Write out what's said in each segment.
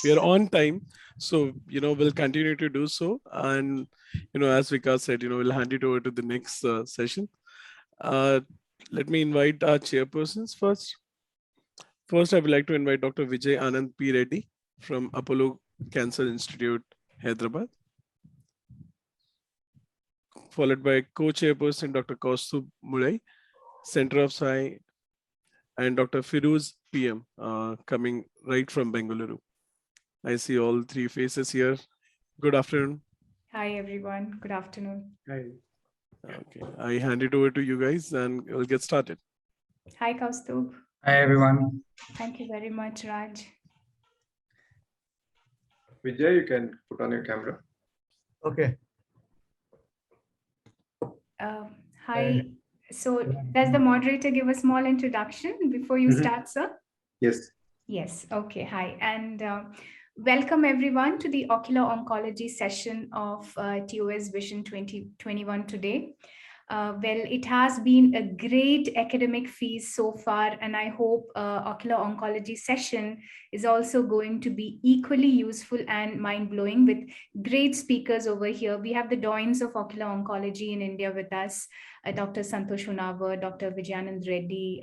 we are on time. So, we'll continue to do so. And, as Vikas said, we'll hand it over to the next session. Let me invite our chairpersons first. First, I would like to invite Dr. Vijay Anand P. Reddy from Apollo Cancer Institute, Hyderabad. Followed by co-chairperson Dr. Kaustubh Mulai, Center of Science, and Dr. Firuz PM, coming right from Bengaluru. I see all three faces here. Good afternoon. Hi, everyone. Good afternoon. Hi. Okay, I hand it over to you guys and we'll get started. Hi, Kaustubh. Hi, everyone. Thank you very much, Raj. Vijay, you can put on your camera. Okay. Hi. So does the moderator give a small introduction before you start, sir? Yes. Yes. Okay. Hi. And welcome, everyone, to the Ocular Oncology session of TOS Vision 2021 today. Well, it has been a great academic feast so far, and I hope Ocular Oncology session is also going to be equally useful and mind-blowing with great speakers over here. We have the doyens of ocular oncology in India with us, Dr. Santosh Hunawar, Dr. Vijayanand Reddy,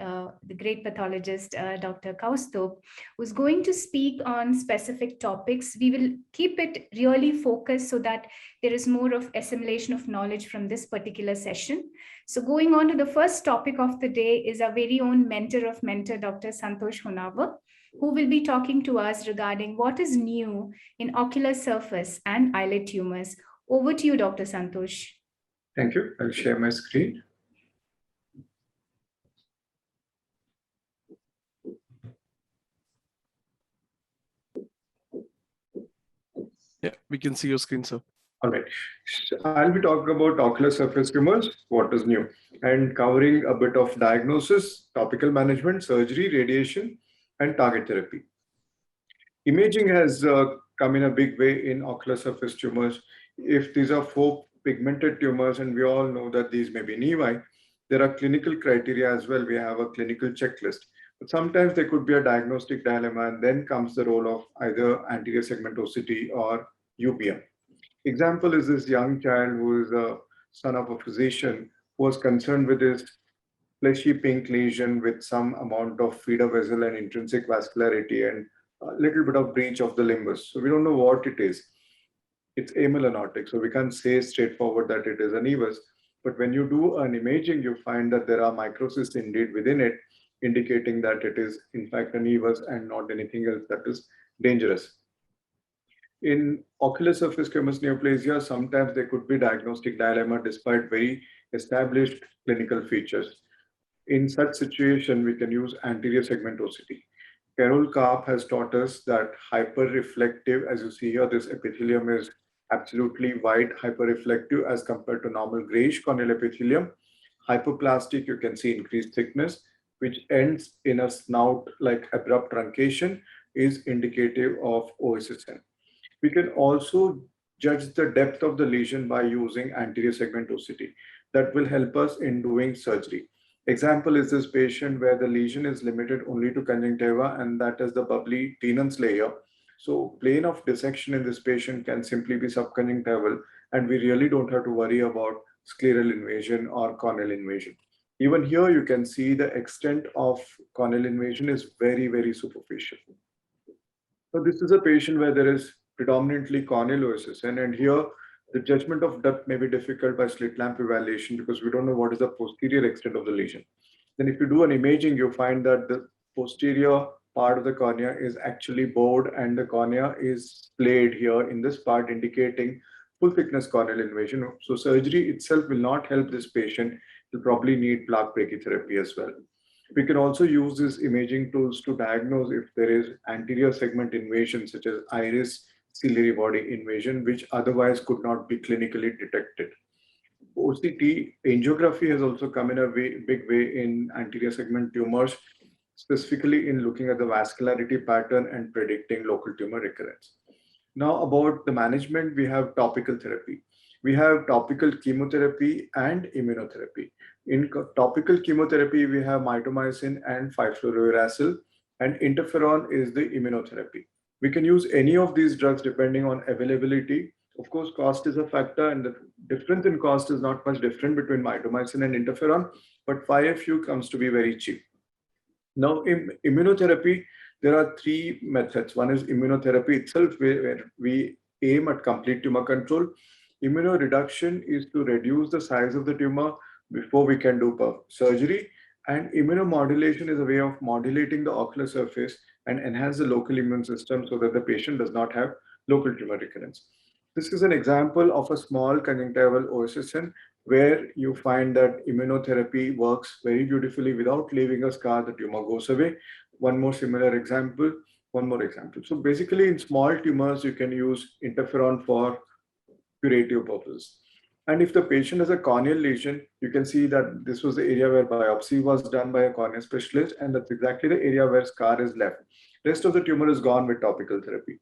the great pathologist, Dr. Kaustubh, who's going to speak on specific topics. We will keep it really focused so that there is more of assimilation of knowledge from this particular session. So going on to the first topic of the day is our very own mentor of mentor, Dr. Santosh Hunawar, who will be talking to us regarding what is new in ocular surface and eyelid tumors. Over to you, Dr. Santosh. Thank you. I'll share my screen. Yeah, we can see your screen, sir. All right. So I'll be talking about ocular surface tumors, what is new, and covering a bit of diagnosis, topical management, surgery, radiation, and target therapy. Imaging has come in a big way in ocular surface tumors. If these are 4 pigmented tumors, and we all know that these may be nevi, there are clinical criteria as well. We have a clinical checklist. But sometimes there could be a diagnostic dilemma, and then comes the role of either anterior segmentosity or UPM. Example is this young child who is a son of a physician who was concerned with his fleshy pink lesion with some amount of feeder vessel and intrinsic vascularity and a little bit of breach of the limbus. So we don't know what it is. It's amelanotic, so we can't say straightforward that it is a nevus. But when you do an imaging, you find that there are microcysts indeed within it, indicating that it is in fact a nevus and not anything else that is dangerous. In ocular surface squamous neoplasia, sometimes there could be diagnostic dilemma despite very established clinical features. In such situation, we can use anterior segmentosity. Carol Karp has taught us that hyperreflective, as you see here, this epithelium is absolutely white, hyperreflective as compared to normal grayish corneal epithelium. Hyperplastic, you can see increased thickness, which ends in a snout-like abrupt truncation, is indicative of OSSN. We can also judge the depth of the lesion by using anterior segmentosity. That will help us in doing surgery. Example is this patient where the lesion is limited only to conjunctiva, and that is the bubbly Tenon's layer. So plane of dissection in this patient can simply be subconjunctival, and we really don't have to worry about scleral invasion or corneal invasion. Even here, you can see the extent of corneal invasion is very, very superficial. So this is a patient where there is predominantly corneal OSSN, and here the judgment of depth may be difficult by slit lamp evaluation because we don't know what is the posterior extent of the lesion. Then if you do an imaging, you find that the posterior part of the cornea is actually bowed and the cornea is splayed here in this part, indicating full thickness corneal invasion. So surgery itself will not help this patient. You'll probably need plaque brachytherapy as well. We can also use these imaging tools to diagnose if there is anterior segment invasion, such as iris, ciliary body invasion, which otherwise could not be clinically detected. OCT angiography has also come in a big way in anterior segment tumors, specifically in looking at the vascularity pattern and predicting local tumor recurrence. Now about the management, we have topical therapy. We have topical chemotherapy and immunotherapy. In topical chemotherapy, we have mitomycin and 5-fluorouracil, and interferon is the immunotherapy. We can use any of these drugs depending on availability. Of course, cost is a factor, and the difference in cost is not much different between mitomycin and interferon, but 5FU comes to be very cheap. Now, in immunotherapy, there are three methods. One is immunotherapy itself, where we aim at complete tumor control. Immuno reduction is to reduce the size of the tumor before we can do surgery. And immunomodulation is a way of modulating the ocular surface and enhance the local immune system so that the patient does not have local tumor recurrence. This is an example of a small conjunctival OSSN where you find that immunotherapy works very beautifully without leaving a scar. The tumor goes away. One more example. So basically in small tumors, you can use interferon for curative purposes. And if the patient has a corneal lesion, you can see that this was the area where biopsy was done by a corneal specialist, and that's exactly the area where scar is left. Rest of the tumor is gone with topical therapy.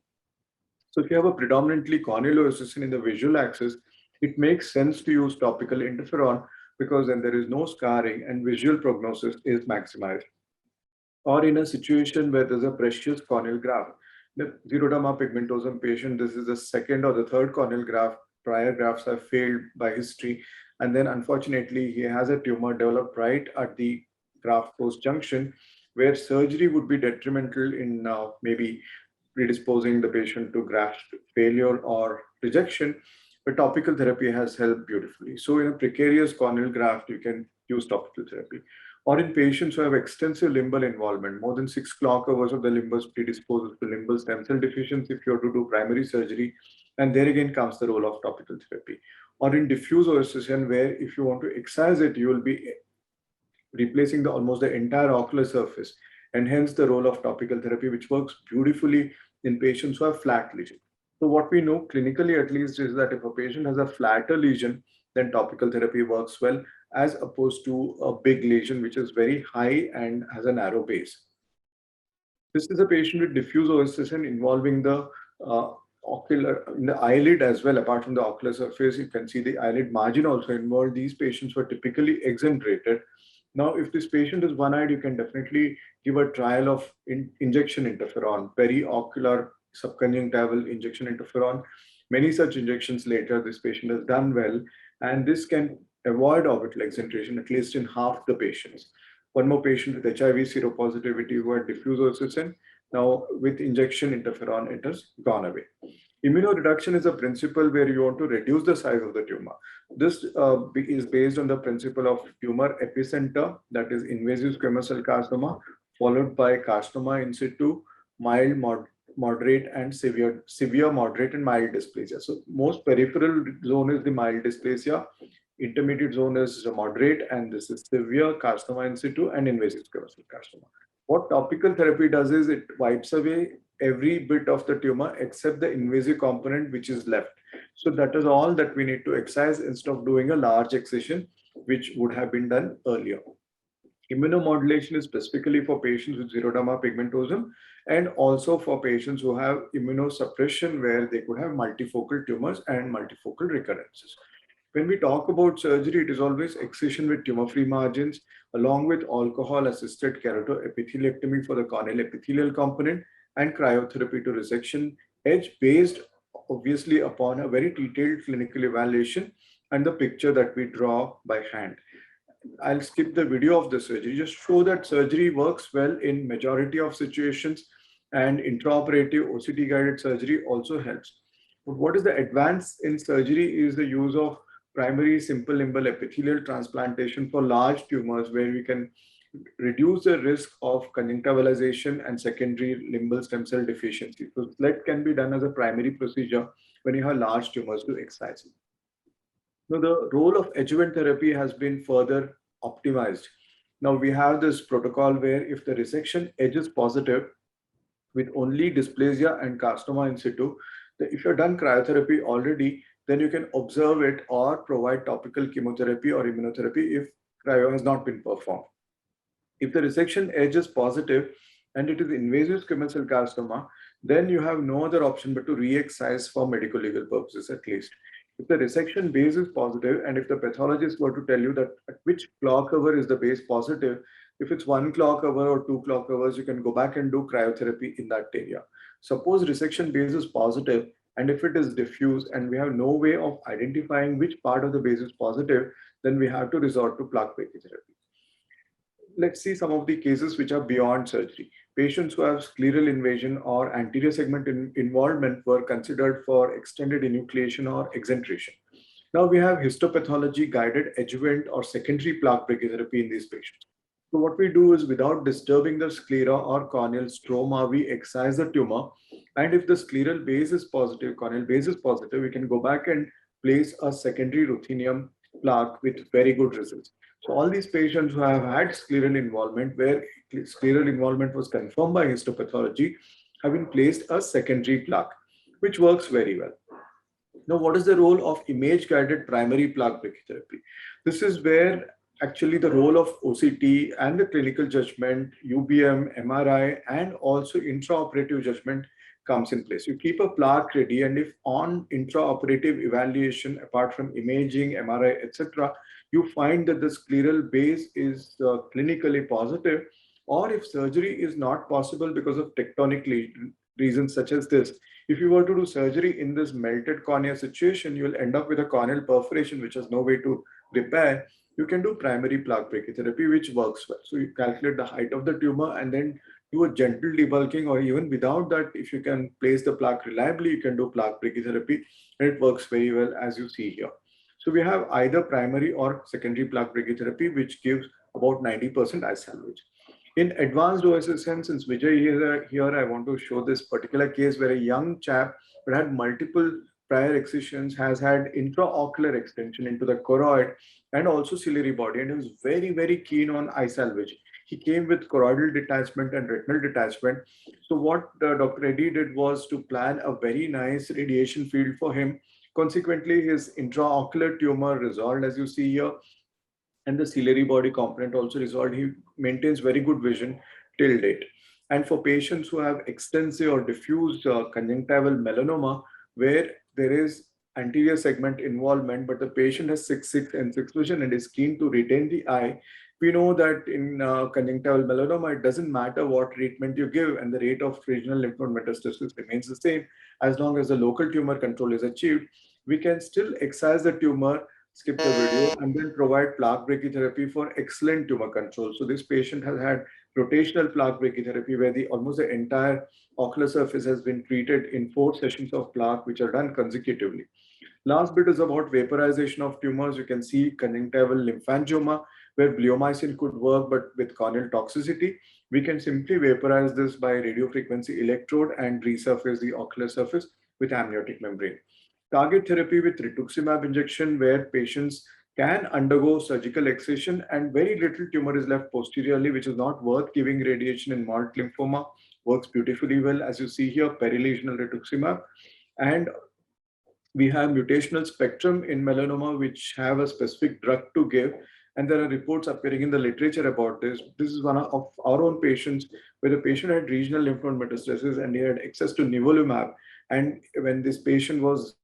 So if you have a predominantly corneal OSSN in the visual axis, it makes sense to use topical interferon because then there is no scarring and visual prognosis is maximized. Or in a situation where there's a precious corneal graft, the xeroderma pigmentosum patient, this is the second or the third corneal graft, prior grafts have failed by history, and then unfortunately he has a tumor developed right at the graft post junction where surgery would be detrimental in maybe predisposing the patient to graft failure or rejection, but topical therapy has helped beautifully. So in a precarious corneal graft, you can use topical therapy. Or in patients who have extensive limbal involvement, more than 6 clock hours of the limbus predisposes to limbal stem cell deficiency if you have to do primary surgery, and there again comes the role of topical therapy. Or in diffuse OSSN, where if you want to excise it, you will be replacing almost the entire ocular surface, and hence the role of topical therapy, which works beautifully in patients who have flat lesion. So what we know clinically at least is that if a patient has a flatter lesion, then topical therapy works well, as opposed to a big lesion which is very high and has a narrow base. This is a patient with diffuse OSSN involving the ocular, in the eyelid as well. Apart from the ocular surface, you can see the eyelid margin also involved. These patients were typically excentrated. Now, if this patient is one-eyed, you can definitely give a trial of injection interferon, periocular subconjunctival injection interferon. Many such injections later, this patient has done well, and this can avoid orbital excenteration, at least in half the patients. One more patient with HIV seropositivity who had diffuse OSSN. Now, with injection interferon, it has gone away. Immuno reduction is a principle where you want to reduce the size of the tumor. This is based on the principle of tumor epicenter, that is invasive squamous cell carcinoma, followed by carcinoma in situ, mild, moderate, and severe, moderate, and mild dysplasia. So most peripheral zone is the mild dysplasia, intermediate zone is moderate, and this is severe carcinoma in situ and invasive squamous cell carcinoma. What topical therapy does is it wipes away every bit of the tumor except the invasive component which is left. So that is all that we need to excise instead of doing a large excision, which would have been done earlier. Immunomodulation is specifically for patients with xeroderma pigmentosum and also for patients who have immunosuppression where they could have multifocal tumors and multifocal recurrences. When we talk about surgery, it is always excision with tumor-free margins along with alcohol-assisted keratoepitheliectomy for the corneal epithelial component and cryotherapy to resection edge based obviously upon a very detailed clinical evaluation and the picture that we draw by hand. I'll skip the video of the surgery, just show that surgery works well in majority of situations, and intraoperative OCT guided surgery also helps. But what is the advance in surgery is the use of primary simple limbal epithelial transplantation for large tumors where we can reduce the risk of conjunctivalization and secondary limbal stem cell deficiency. So that can be done as a primary procedure when you have large tumors to excise. Now the role of adjuvant therapy has been further optimized. Now we have this protocol where if the resection edge is positive with only dysplasia and carcinoma in situ, if you've done cryotherapy already, then you can observe it or provide topical chemotherapy or immunotherapy if cryo has not been performed. If the resection edge is positive and it is invasive squamous cell carcinoma, then you have no other option but to re-excise for medical legal purposes at least. If the resection base is positive and if the pathologist were to tell you that at which clock hour is the base positive, if it's 1 clock hour or 2 clock hours, you can go back and do cryotherapy in that area. Suppose resection base is positive, and if it is diffuse and we have no way of identifying which part of the base is positive, then we have to resort to plaque brachytherapy. Let's see some of the cases which are beyond surgery. Patients who have scleral invasion or anterior segment involvement were considered for extended enucleation or exentration. Now we have histopathology guided adjuvant or secondary plaque brachytherapy in these patients. So what we do is, without disturbing the sclera or corneal stroma, we excise the tumor. And if the scleral base is positive, corneal base is positive, we can go back and place a secondary ruthenium plaque with very good results. So all these patients who have had scleral involvement, where scleral involvement was confirmed by histopathology, have been placed a secondary plaque, which works very well. Now, what is the role of image-guided primary plaque brachytherapy? This is where actually the role of OCT and the clinical judgment, UBM, MRI, and also intraoperative judgment comes in place. You keep a plaque ready, and if on intraoperative evaluation, apart from imaging, MRI, etc., you find that the scleral base is clinically positive, or if surgery is not possible because of tectonic reasons such as this, if you were to do surgery in this melted cornea situation, you will end up with a corneal perforation which has no way to repair. You can do primary plaque brachytherapy, which works well. So you calculate the height of the tumor and then do a gentle debulking, or even without that, if you can place the plaque reliably, you can do plaque brachytherapy, and it works very well, as you see here. So we have either primary or secondary plaque brachytherapy, which gives about 90% eye salvage. In advanced OSSN, since Vijay is here, I want to show this particular case where a young chap who had multiple prior excisions has had intraocular extension into the choroid and also ciliary body, and he was very, very keen on eye salvage. He came with choroidal detachment and retinal detachment. So what Dr. Reddy did was to plan a very nice radiation field for him. Consequently, his intraocular tumor resolved, as you see here, and the ciliary body component also resolved. He maintains very good vision till date. And for patients who have extensive or diffuse conjunctival melanoma, where there is anterior segment involvement, but the patient has 6/6 and 6 vision and is keen to retain the eye, we know that in conjunctival melanoma, it doesn't matter what treatment you give, and the rate of regional lymph node metastasis remains the same. As long as the local tumor control is achieved, we can still excise the tumor, skip the video, and then provide plaque brachytherapy for excellent tumor control. So this patient has had rotational plaque brachytherapy, where almost the entire ocular surface has been treated in 4 sessions of plaque, which are done consecutively. Last bit is about vaporization of tumors. You can see conjunctival lymphangioma, where bleomycin could work, but with corneal toxicity. We can simply vaporize this by radiofrequency electrode and resurface the ocular surface with amniotic membrane. Target therapy with rituximab injection, where patients can undergo surgical excision and very little tumor is left posteriorly, which is not worth giving radiation in mild lymphoma, works beautifully well, as you see here, perilesional rituximab. And we have mutational spectrum in melanoma, which have a specific drug to give. And there are reports appearing in the literature about this. This is one of our own patients, where the patient had regional lymph node metastasis and he had access to nivolumab. And when this patient was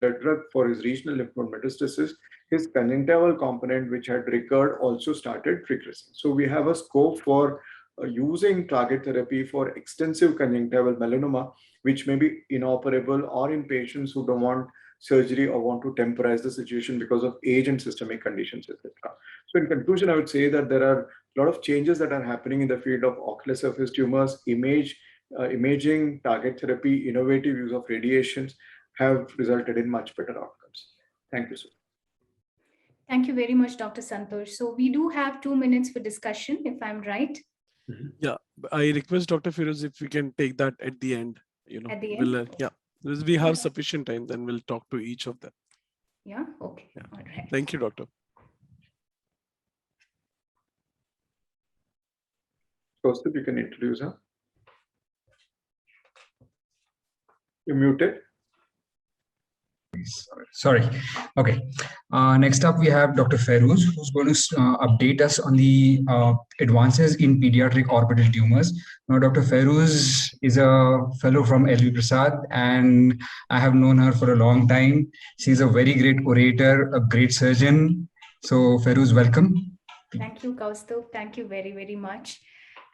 a drug for his regional lymph node metastasis, his conjunctival component, which had recurred, also started regressing. So we have a scope for using target therapy for extensive conjunctival melanoma, which may be inoperable, or in patients who don't want surgery or want to temporize the situation because of age and systemic conditions, etc. So in conclusion, I would say that there are a lot of changes that are happening in the field of ocular surface tumors. Imaging, target therapy, innovative use of radiations have resulted in much better outcomes. Thank you, sir. Thank you very much, Dr. Santosh. So we do have 2 minutes for discussion, if I'm right. Yeah, I request Dr. Feroz if we can take that at the end. At the end? Yeah, because we have sufficient time, then we'll talk to each of them. Yeah, okay. Yeah. All right. Thank you, Doctor. Joseph, you can introduce her. You're muted. Sorry. Okay. Next up, we have Dr. Feroz, who's going to update us on the advances in pediatric orbital tumors. Now, Dr. Feroz is a fellow from LV Prasad, and I have known her for a long time. She's a very great orator, a great surgeon. So, Feroz, welcome. Thank you, Kaustubh. Thank you very, very much.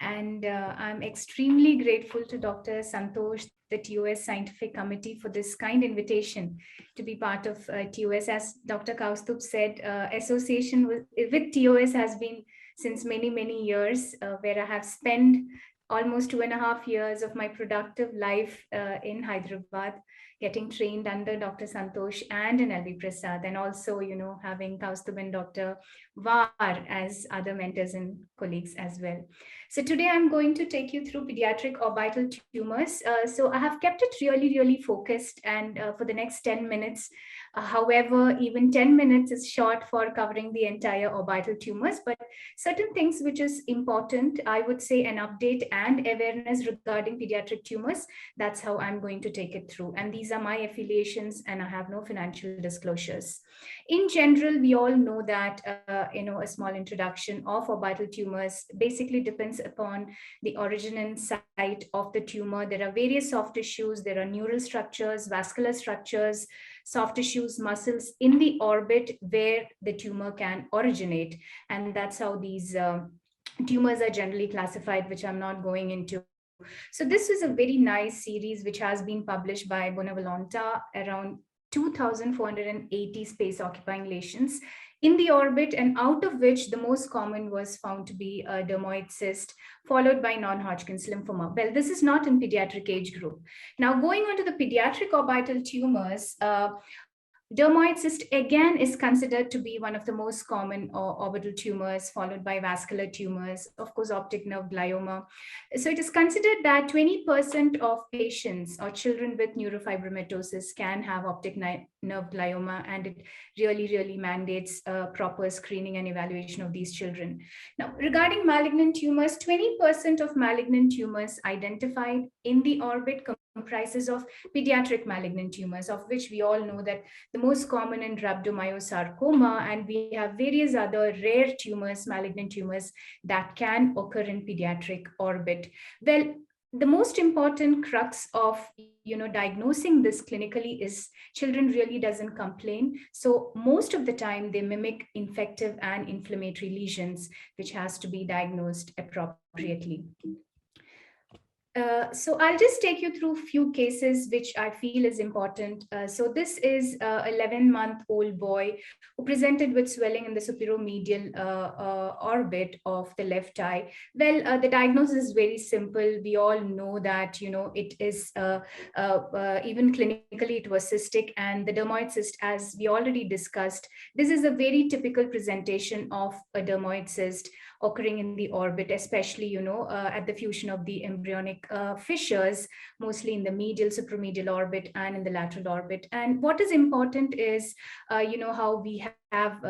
And I'm extremely grateful to Dr. Santosh, the TOS Scientific Committee, for this kind invitation to be part of TOS. As Dr. Kaustubh said, association with TOS has been since many, many years, where I have spent almost 2.5 years of my productive life in Hyderabad, getting trained under Dr. Santosh and in LV Prasad, and also, having Kaustubh and Dr. VAR as other mentors and colleagues as well. So today I'm going to take you through pediatric orbital tumors. So I have kept it really, really focused, and for the next 10 minutes, however, even 10 minutes is short for covering the entire orbital tumors, but certain things which is important, I would say an update and awareness regarding pediatric tumors. That's how I'm going to take it through. And these are my affiliations, and I have no financial disclosures. In general, we all know that, a small introduction of orbital tumors basically depends upon the origin and site of the tumor. There are various soft tissues, there are neural structures, vascular structures, soft tissues, muscles in the orbit where the tumor can originate. And that's how these tumors are generally classified, which I'm not going into. So this is a very nice series which has been published by Bonavolonta, around 2,480 space occupying lesions in the orbit, and out of which the most common was found to be a dermoid cyst, followed by non-Hodgkin's lymphoma. Well, this is not in pediatric age group. Now, going on to the pediatric orbital tumors, dermoid cyst again is considered to be one of the most common orbital tumors, followed by vascular tumors, of course, optic nerve glioma. So it is considered that 20% of patients or children with neurofibromatosis can have optic nerve glioma, and it really, really mandates proper screening and evaluation of these children. Now, regarding malignant tumors, 20% of malignant tumors identified in the orbit comprises of pediatric malignant tumors, of which we all know that the most common in rhabdomyosarcoma, and we have various other rare tumors, malignant tumors, that can occur in pediatric orbit. Well, the most important crux of diagnosing this clinically is children really doesn't complain. So most of the time they mimic infective and inflammatory lesions, which has to be diagnosed appropriately. So I'll just take you through a few cases which I feel is important. So this is an 11-month-old boy who presented with swelling in the superomedial orbit of the left eye. Well, the diagnosis is very simple. We all know that, it is, even clinically, it was cystic, and the dermoid cyst, as we already discussed, this is a very typical presentation of a dermoid cyst occurring in the orbit, especially, at the fusion of the embryonic fissures, mostly in the medial, supromedial orbit and in the lateral orbit. And what is important is, how we have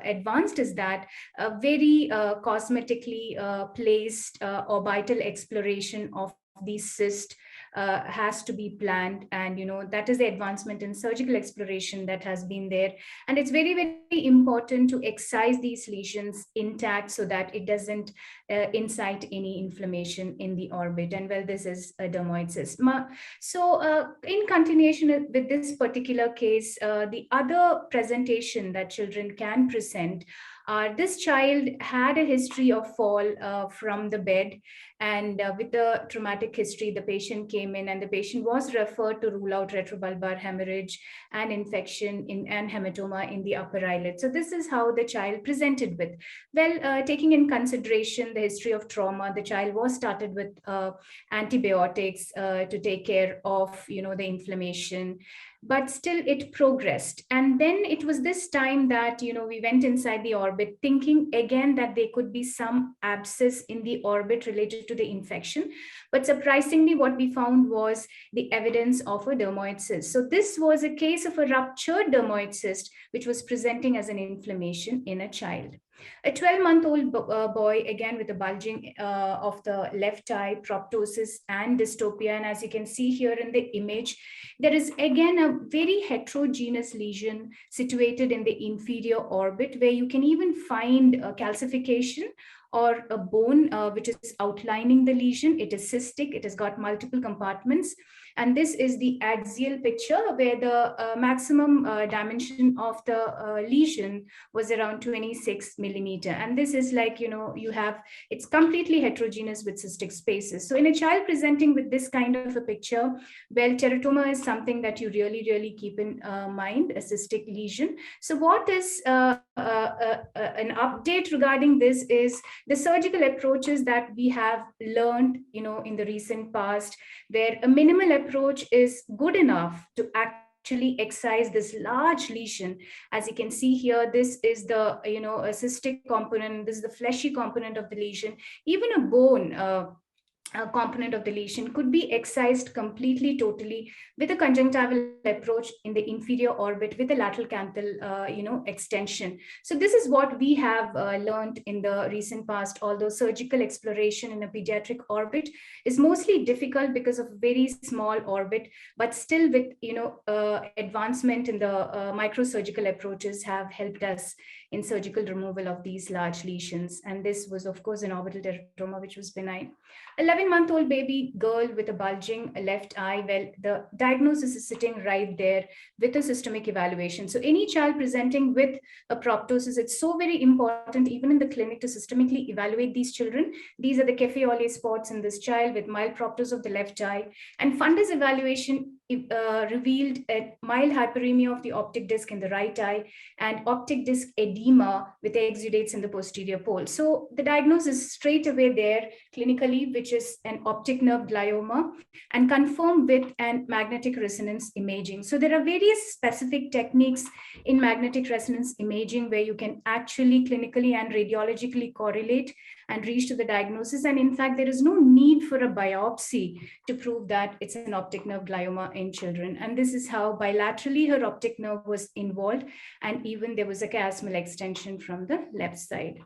advanced is that a very cosmetically placed orbital exploration of these cysts has to be planned, and that is the advancement in surgical exploration that has been there. And it's very, very important to excise these lesions intact so that it doesn't incite any inflammation in the orbit. And well, this is a dermoid cyst. So in continuation with this particular case, the other presentation that children can present, this child had a history of fall from the bed, and with the traumatic history, the patient came in, and the patient was referred to rule out retrobulbar hemorrhage and infection and hematoma in the upper eyelid. So this is how the child presented with. Well, taking in consideration the history of trauma, the child was started with antibiotics to take care of, the inflammation. But still it progressed. And then it was this time that, we went inside the orbit thinking again that there could be some abscess in the orbit related to the infection. But surprisingly, what we found was the evidence of a dermoid cyst. So this was a case of a ruptured dermoid cyst, which was presenting as an inflammation in a child. A 12-month-old boy, again with a bulging of the left eye, proptosis and dystopia. And as you can see here in the image, there is again a very heterogeneous lesion situated in the inferior orbit, where you can even find calcification or a bone which is outlining the lesion. It is cystic, it has got multiple compartments. And this is the axial picture where the maximum dimension of the lesion was around 26 millimeter. And this is like, it's completely heterogeneous with cystic spaces. So in a child presenting with this kind of a picture, well, teratoma is something that you really, really keep in mind, a cystic lesion. So what is an update regarding this is the surgical approaches that we have learned, in the recent past, where a minimal approach is good enough to actually excise this large lesion. As you can see here, this is the, a cystic component, this is the fleshy component of the lesion. Even a bone component of the lesion could be excised completely, totally, with a conjunctival approach in the inferior orbit with a lateral canthal, extension. So this is what we have learned in the recent past, although surgical exploration in a pediatric orbit is mostly difficult because of very small orbit, but still with, advancement in the microsurgical approaches have helped us in surgical removal of these large lesions. And this was, of course, an orbital teratoma, which was benign. 11-month-old baby girl with a bulging left eye. Well, the diagnosis is sitting right there with a systemic evaluation. So any child presenting with a proptosis, it's so very important, even in the clinic, to systemically evaluate these children. These are the cafe-au-lait spots in this child with mild proptosis of the left eye. And fundus evaluation revealed a mild hyperemia of the optic disc in the right eye and optic disc edema with exudates in the posterior pole. So the diagnosis is straight away there clinically, which is an optic nerve glioma, and confirmed with an magnetic resonance imaging. So there are various specific techniques in magnetic resonance imaging where you can actually clinically and radiologically correlate and reach to the diagnosis. And in fact, there is no need for a biopsy to prove that it's an optic nerve glioma in children. And this is how bilaterally her optic nerve was involved, and even there was a chiasmal extension from the left side.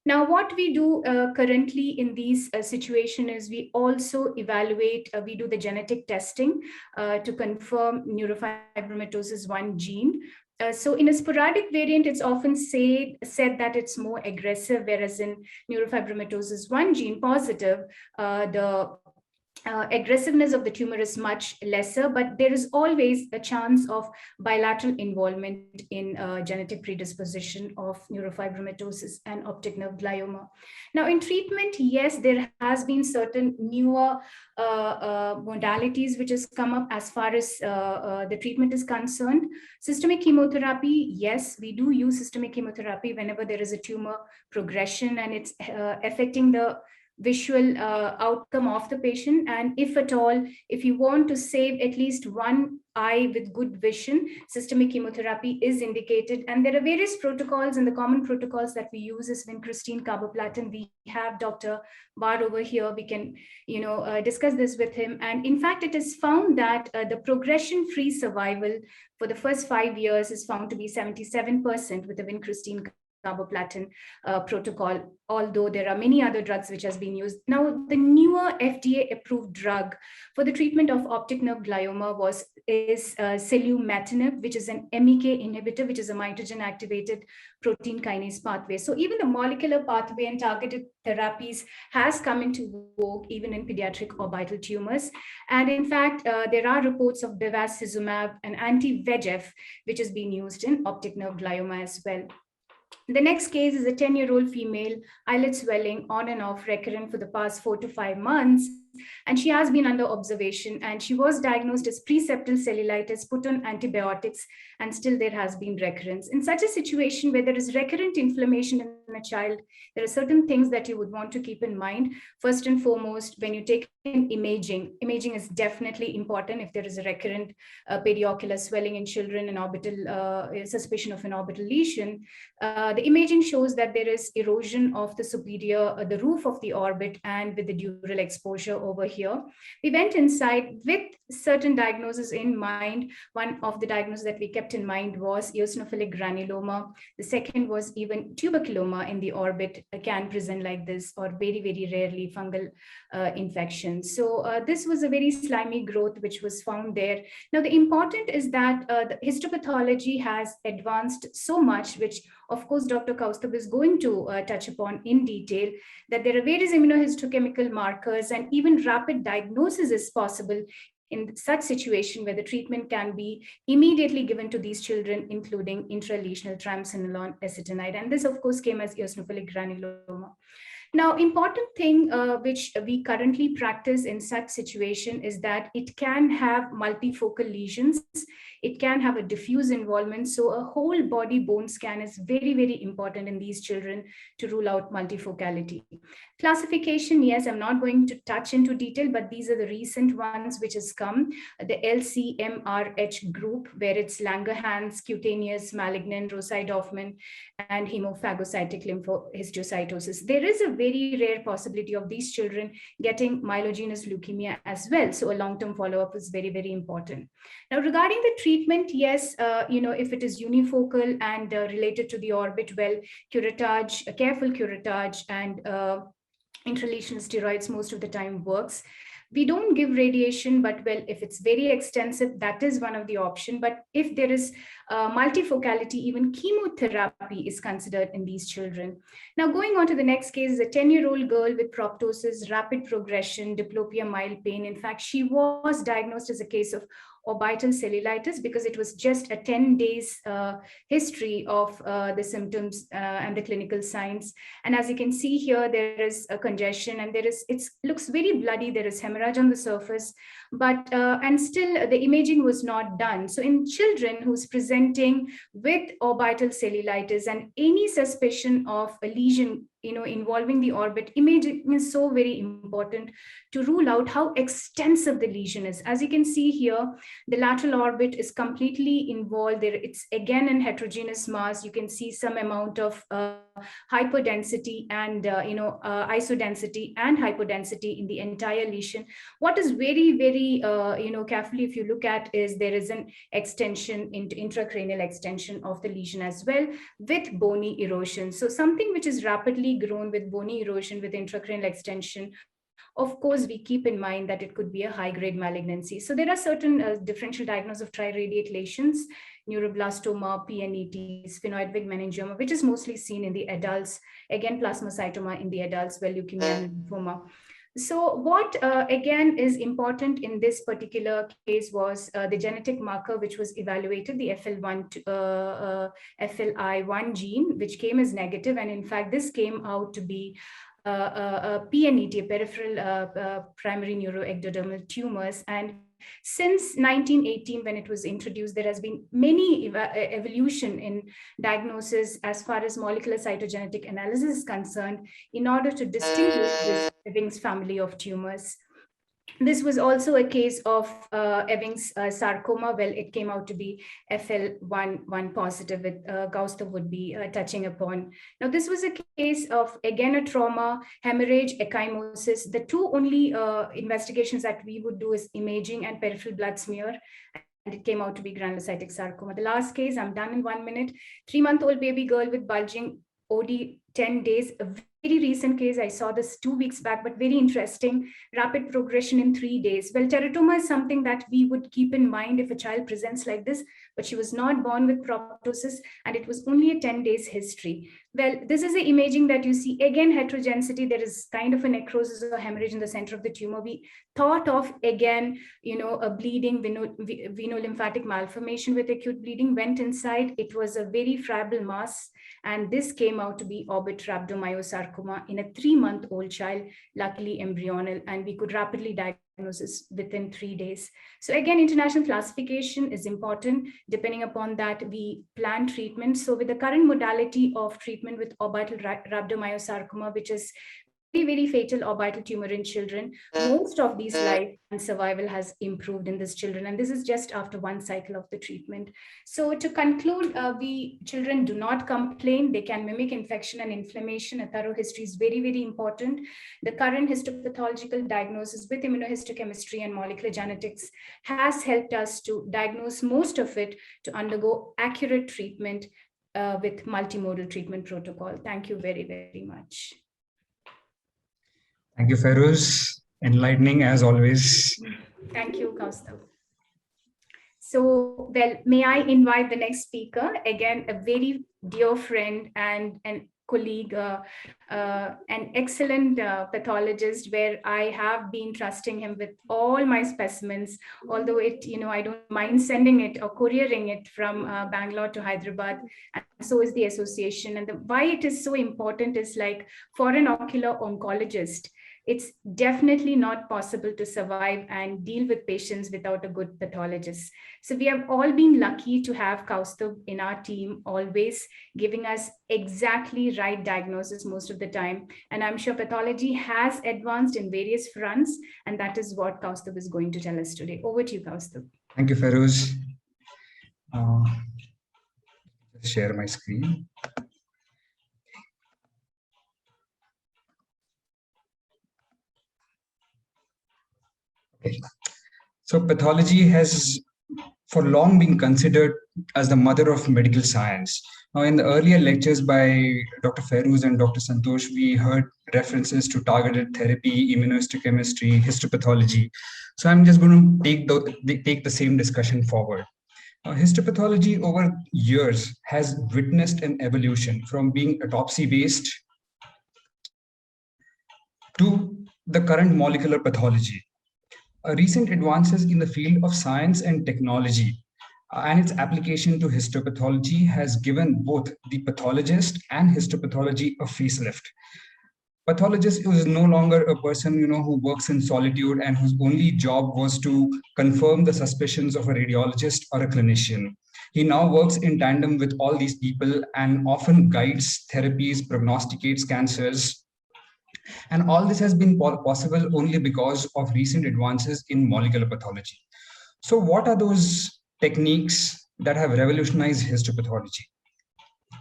Now, what we do currently in these situations is we also evaluate, we do the genetic testing to confirm neurofibromatosis 1 gene. So in a sporadic variant, it's often said that it's more aggressive, whereas in neurofibromatosis 1 gene positive, the aggressiveness of the tumor is much lesser, but there is always a chance of bilateral involvement in genetic predisposition of neurofibromatosis and optic nerve glioma. Now, in treatment, yes, there has been certain newer modalities which has come up as far as the treatment is concerned. Systemic chemotherapy, yes, we do use systemic chemotherapy whenever there is a tumor progression and it's affecting the visual outcome of the patient. And if at all, if you want to save at least one eye with good vision, systemic chemotherapy is indicated. And there are various protocols, and the common protocols that we use is vincristine, carboplatin. We have Dr. Bar over here. We can, discuss this with him. And in fact, it is found that the progression-free survival for the first 5 years is found to be 77% with the vincristine carboplatin protocol, although there are many other drugs which has been used. Now, the newer FDA-approved drug for the treatment of optic nerve glioma is selumetinib, which is an MEK inhibitor, which is a mitogen-activated protein kinase pathway. So even the molecular pathway and targeted therapies has come into vogue even in pediatric orbital tumors. And in fact, there are reports of bevacizumab, an anti-VEGF, which is being used in optic nerve glioma as well. The next case is a 10-year-old female, eyelid swelling on and off recurrent for the past 4 to 5 months. And she has been under observation, and she was diagnosed as preseptal cellulitis, put on antibiotics, and still there has been recurrence. In such a situation where there is recurrent inflammation in a child, there are certain things that you would want to keep in mind. First and foremost, when you take in imaging is definitely important. If there is a recurrent periocular swelling in children and orbital suspicion of an orbital lesion, the imaging shows that there is erosion of the superior, the roof of the orbit, and with the dural exposure over here. We went inside with certain diagnoses in mind. One of the diagnoses that we kept in mind was eosinophilic granuloma. The second was even tuberculoma in the orbit can present like this, or very, very rarely fungal infection. So this was a very slimy growth which was found there. Now, the important is that the histopathology has advanced so much, which of course Dr. Kaustubh is going to touch upon in detail, that there are various immunohistochemical markers and even rapid diagnosis is possible in such situation where the treatment can be immediately given to these children, including intralesional triamcinolone acetonide. And this, of course, came as eosinophilic granuloma. Now, important thing which we currently practice in such situation is that it can have multifocal lesions. It can have a diffuse involvement. So a whole body bone scan is very, very important in these children to rule out multifocality. Classification, yes, I'm not going to touch into detail, but these are the recent ones which has come. The LCMRH group, where it's Langerhans, cutaneous, malignant, Rosai-Dorfman, and hemophagocytic lymphohistiocytosis. There is a very rare possibility of these children getting myelogenous leukemia as well. So a long-term follow-up is very, very important. Now, regarding the treatment, yes, if it is unifocal and related to the orbit, well, curettage, careful curettage and intralesional steroids most of the time works. We don't give radiation, but well, if it's very extensive, that is one of the options. But if there is multifocality, even chemotherapy is considered in these children. Now, going on to the next case, is a 10-year-old girl with proptosis, rapid progression, diplopia, mild pain. In fact, she was diagnosed as a case of orbital cellulitis because it was just a 10 days history of the symptoms and the clinical signs. And as you can see here, there is a congestion and it looks very bloody. There is hemorrhage on the surface, but and still the imaging was not done. So in children who's presenting with orbital cellulitis and any suspicion of a lesion involving the orbit, imaging is so very important to rule out how extensive the lesion is. As you can see here, the lateral orbit is completely involved there. It's again in heterogeneous mass. You can see some amount of hyperdensity and isodensity and hypodensity in the entire lesion. What is very, very carefully, if you look at, is there is an extension into intracranial extension of the lesion as well with bony erosion. So something which is rapidly grown with bony erosion with intracranial extension, of course, we keep in mind that it could be a high-grade malignancy. So there are certain differential diagnoses of triradiate lesions, neuroblastoma, PNET, sphenoid big meningioma, which is mostly seen in the adults. Again, plasmacytoma in the adults, well, leukemia and lymphoma. So what, again, is important in this particular case was the genetic marker, which was evaluated, the FLI1 gene, which came as negative. And in fact, this came out to be a PNET, a peripheral primary neuroectodermal tumors. And since 1918, when it was introduced, there has been many evolution in diagnosis as far as molecular cytogenetic analysis is concerned in order to distinguish this Ewing's family of tumors. This was also a case of Ewing's sarcoma. Well, it came out to be FL1 positive, with Gauster would be touching upon. Now, this was a case of, again, a trauma, hemorrhage, ecchymosis. The two only investigations that we would do is imaging and peripheral blood smear. And it came out to be granulocytic sarcoma. The last case, I'm done in 1 minute, 3-month-old baby girl with bulging OD 10 days, a very recent case. I saw this 2 weeks back, but very interesting, rapid progression in 3 days. Well, teratoma is something that we would keep in mind if a child presents like this, but she was not born with proptosis and it was only a 10 days history. Well, this is the imaging that you see. Again, heterogeneity, there is kind of a necrosis or hemorrhage in the center of the tumor. We thought of, again, a bleeding, venolymphatic malformation with acute bleeding, went inside. It was a very friable mass. And this came out to be Orbital Rhabdomyosarcoma in a 3-month-old child, luckily embryonal, and we could rapidly diagnose this within 3 days. So again, international classification is important. Depending upon that, we plan treatment. So with the current modality of treatment with orbital rhabdomyosarcoma, which is very, very fatal orbital tumor in children, most of these life and survival has improved in these children. And this is just after 1 cycle of the treatment. So to conclude, children do not complain. They can mimic infection and inflammation. A thorough history is very, very important. The current histopathological diagnosis with immunohistochemistry and molecular genetics has helped us to diagnose most of it to undergo accurate treatment with multimodal treatment protocol. Thank you very, very much. Thank you, Feroz. Enlightening as always. Thank you, Kaustav. So, well, may I invite the next speaker, again, a very dear friend and colleague, an excellent pathologist, where I have been trusting him with all my specimens, although I don't mind sending it or couriering it from Bangalore to Hyderabad, and so is the association. And why it is so important is, like, for an ocular oncologist, it's definitely not possible to survive and deal with patients without a good pathologist. So we have all been lucky to have Kaustubh in our team, always giving us exactly right diagnosis most of the time. And I'm sure pathology has advanced in various fronts, and that is what Kaustubh is going to tell us today. Over to you, Kaustubh. Thank you, Feroz. Share my screen. Okay. So pathology has for long been considered as the mother of medical science. Now, in the earlier lectures by Dr. Feroz and Dr. Santosh, we heard references to targeted therapy, immunohistochemistry, histopathology. So I'm just going to take the same discussion forward. Histopathology over years has witnessed an evolution from being autopsy-based to the current molecular pathology. Recent advances in the field of science and technology and its application to histopathology has given both the pathologist and histopathology a facelift. Pathologist is no longer a person who works in solitude and whose only job was to confirm the suspicions of a radiologist or a clinician. He now works in tandem with all these people and often guides therapies, prognosticates cancers. And all this has been possible only because of recent advances in molecular pathology. So what are those techniques that have revolutionized histopathology?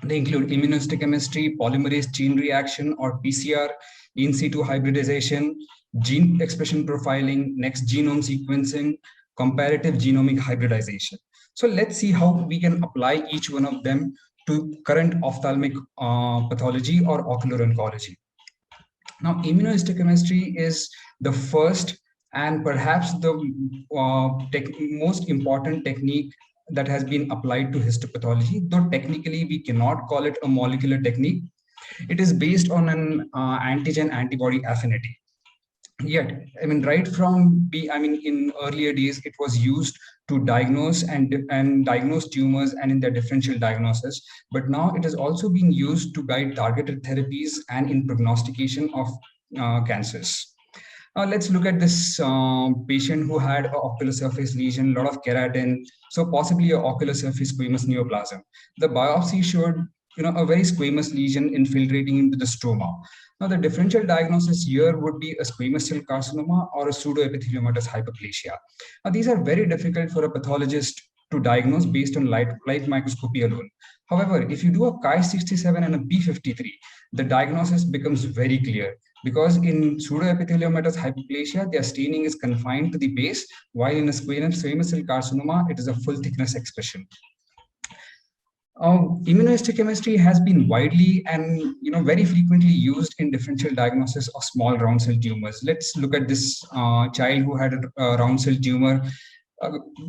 They include immunohistochemistry, polymerase chain reaction or PCR, in situ hybridization, gene expression profiling, next genome sequencing, comparative genomic hybridization. So let's see how we can apply each one of them to current ophthalmic pathology or ocular oncology. Now, immunohistochemistry is the first and perhaps the most important technique that has been applied to histopathology, though technically we cannot call it a molecular technique. It is based on an antigen-antibody affinity. Yet, right from in earlier days, it was used to diagnose and diagnose tumors and in their differential diagnosis. But now it is also being used to guide targeted therapies and in prognostication of cancers. Let's look at this patient who had an ocular surface lesion, a lot of keratin, so possibly an ocular surface squamous neoplasm. The biopsy showed a very squamous lesion infiltrating into the stroma. Now, the differential diagnosis here would be a squamous cell carcinoma or a pseudoepitheliomatous hyperplasia. Now, these are very difficult for a pathologist to diagnose based on light microscopy alone. However, if you do a Chi-67 and a B53, the diagnosis becomes very clear because in pseudoepitheliomatous hyperplasia, their staining is confined to the base, while in a squamous cell carcinoma, it is a full thickness expression. Immunohistochemistry has been widely and very frequently used in differential diagnosis of small round cell tumors. Let's look at this child who had a round cell tumor.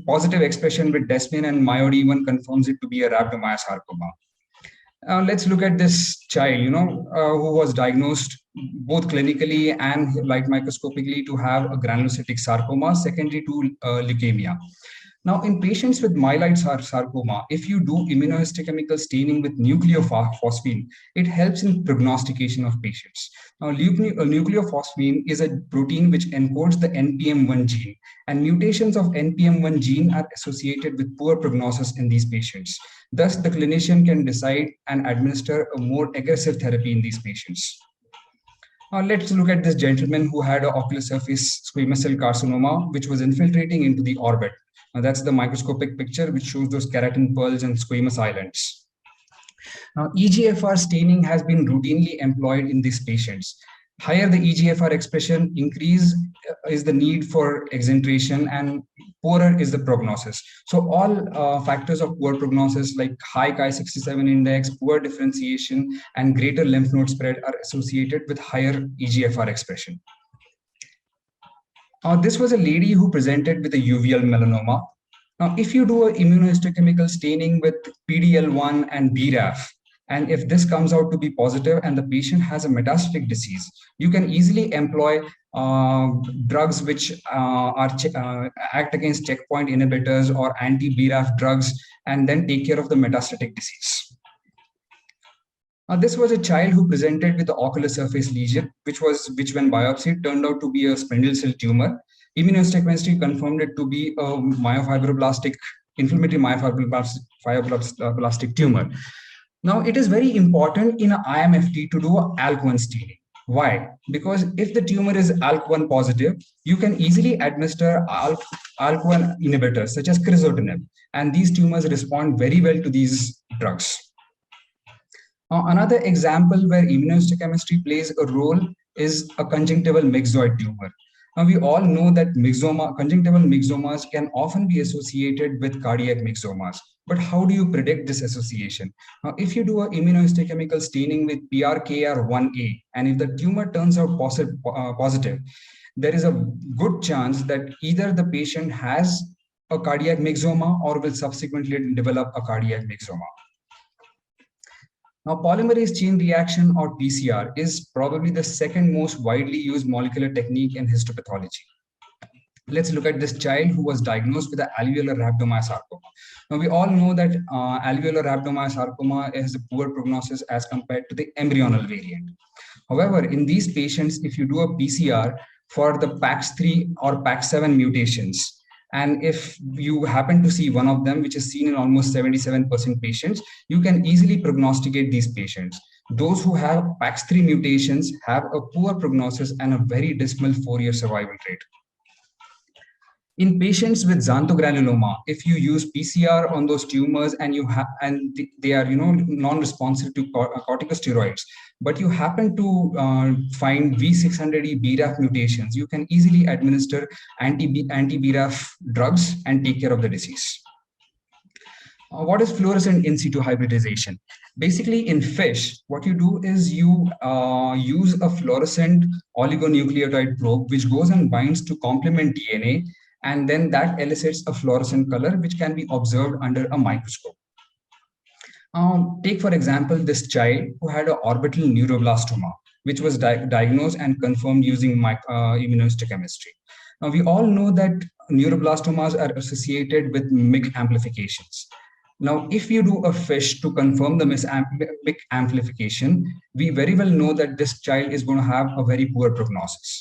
Positive expression with desmin and MyoD1 confirms it to be a rhabdomyosarcoma. Let's look at this child, who was diagnosed both clinically and light microscopically to have a granulocytic sarcoma secondary to leukemia. Now, in patients with myeloid sarcoma, if you do immunohistochemical staining with nucleophosphine, it helps in prognostication of patients. Now, nucleophosphine is a protein which encodes the NPM1 gene, and mutations of NPM1 gene are associated with poor prognosis in these patients. Thus, the clinician can decide and administer a more aggressive therapy in these patients. Let's look at this gentleman who had an ocular surface squamous cell carcinoma, which was infiltrating into the orbit. Now, that's the microscopic picture, which shows those keratin pearls and squamous islands. Now, EGFR staining has been routinely employed in these patients. Higher the EGFR expression, increase is the need for exenteration, and poorer is the prognosis. So all factors of poor prognosis like high Chi-67 index, poor differentiation, and greater lymph node spread are associated with higher EGFR expression. This was a lady who presented with a uveal melanoma. Now, if you do an immunohistochemical staining with PDL1 and BRAF, And if this comes out to be positive and the patient has a metastatic disease, you can easily employ drugs which act against checkpoint inhibitors or anti-BRAF drugs, and then take care of the metastatic disease. This was a child who presented with the ocular surface lesion, which when biopsy turned out to be a spindle cell tumor. Immunohistochemistry confirmed it to be a inflammatory myofibroblastic tumor. Now, it is very important in IMFT to do ALK1 staining. Why? Because if the tumor is ALK1 positive, you can easily administer ALK1 inhibitors such as crizotinib, and these tumors respond very well to these drugs. Another example where immunohistochemistry plays a role is a conjunctival myxoid tumor. Now, we all know that conjunctival myxomas can often be associated with cardiac myxomas. But how do you predict this association? Now, if you do an immunohistochemical staining with PRKR1A, and if the tumor turns out positive, there is a good chance that either the patient has a cardiac myxoma or will subsequently develop a cardiac myxoma. Now, polymerase chain reaction, or PCR, is probably the second most widely used molecular technique in histopathology. Let's look at this child who was diagnosed with the alveolar rhabdomyosarcoma. Now, we all know that alveolar rhabdomyosarcoma has a poor prognosis as compared to the embryonal variant. However, in these patients, if you do a PCR for the PAX3 or PAX7 mutations, and if you happen to see one of them, which is seen in almost 77% patients, you can easily prognosticate these patients. Those who have PAX3 mutations have a poor prognosis and a very dismal 4-year survival rate. In patients with xanthogranuloma, if you use PCR on those tumors and they are non-responsive to corticosteroids, but you happen to find V600E BRAF mutations, you can easily administer anti-BRAF drugs and take care of the disease. What is fluorescent in situ hybridization? Basically, in fish, what you do is you use a fluorescent oligonucleotide probe, which goes and binds to complement DNA, and then that elicits a fluorescent color, which can be observed under a microscope. Take, for example, this child who had an orbital neuroblastoma, which was diagnosed and confirmed using immunohistochemistry. Now, we all know that neuroblastomas are associated with MYC amplifications. Now, if you do a FISH to confirm the MYC amplification, we very well know that this child is going to have a very poor prognosis.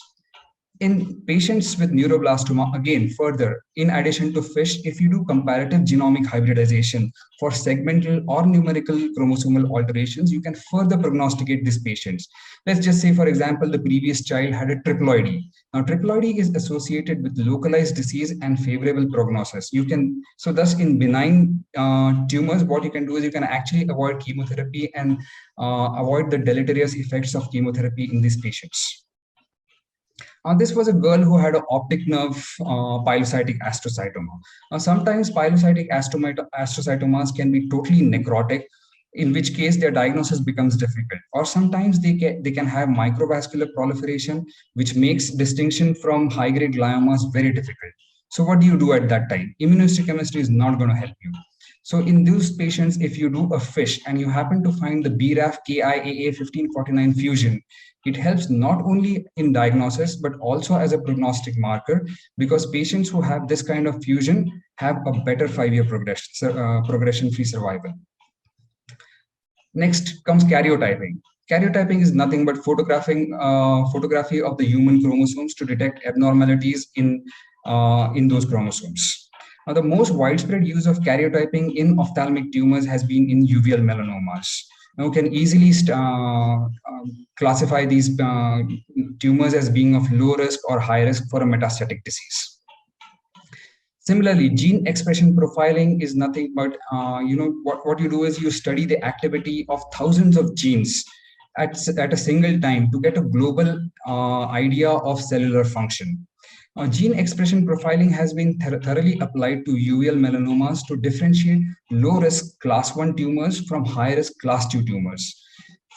In patients with neuroblastoma, again, further, in addition to FISH, if you do comparative genomic hybridization for segmental or numerical chromosomal alterations, you can further prognosticate these patients. Let's just say, for example, the previous child had a triploidy. Now, triploidy is associated with localized disease and favorable prognosis. So thus in benign tumors, what you can do is you can actually avoid chemotherapy and avoid the deleterious effects of chemotherapy in these patients. This was a girl who had an optic nerve pilocytic astrocytoma. Sometimes pilocytic astrocytomas can be totally necrotic, in which case their diagnosis becomes difficult. Or sometimes they can have microvascular proliferation, which makes distinction from high-grade gliomas very difficult. So what do you do at that time? Immunohistochemistry is not going to help you. So in those patients, if you do a FISH and you happen to find the BRAF KIAA 1549 fusion, it helps not only in diagnosis, but also as a prognostic marker, because patients who have this kind of fusion have a better 5-year progression-free survival. Next comes karyotyping. Karyotyping is nothing but photography of the human chromosomes to detect abnormalities in those chromosomes. Now, the most widespread use of karyotyping in ophthalmic tumors has been in uveal melanomas. Now, we can easily classify these tumors as being of low risk or high risk for a metastatic disease. Similarly, gene expression profiling is nothing but, what you do is you study the activity of thousands of genes at a single time to get a global idea of cellular function. Gene expression profiling has been thoroughly applied to uveal melanomas to differentiate low-risk class 1 tumors from high-risk class 2 tumors.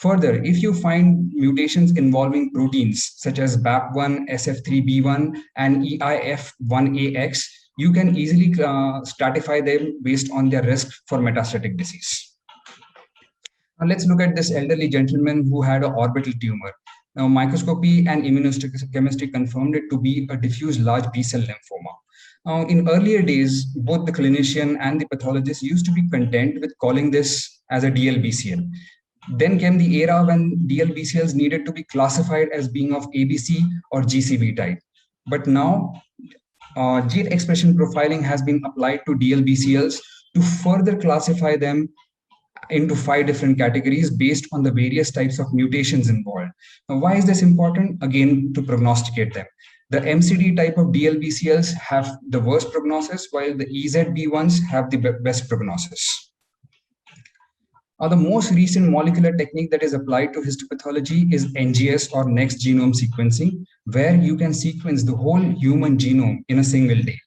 Further, if you find mutations involving proteins such as BAP1, SF3B1, and EIF1AX, you can easily stratify them based on their risk for metastatic disease. Now let's look at this elderly gentleman who had an orbital tumor. Now microscopy and immunohistochemistry confirmed it to be a diffuse large B-cell lymphoma. In earlier days, both the clinician and the pathologist used to be content with calling this as a DLBCL. Then came the era when DLBCLs needed to be classified as being of ABC or GCB type. But now, gene expression profiling has been applied to DLBCLs to further classify them into 5 different categories based on the various types of mutations involved. Now, why is this important? Again, to prognosticate them. The MCD type of DLBCLs have the worst prognosis, while the EZB ones have the best prognosis. The most recent molecular technique that is applied to histopathology is NGS, or next genome sequencing, where you can sequence the whole human genome in a single day.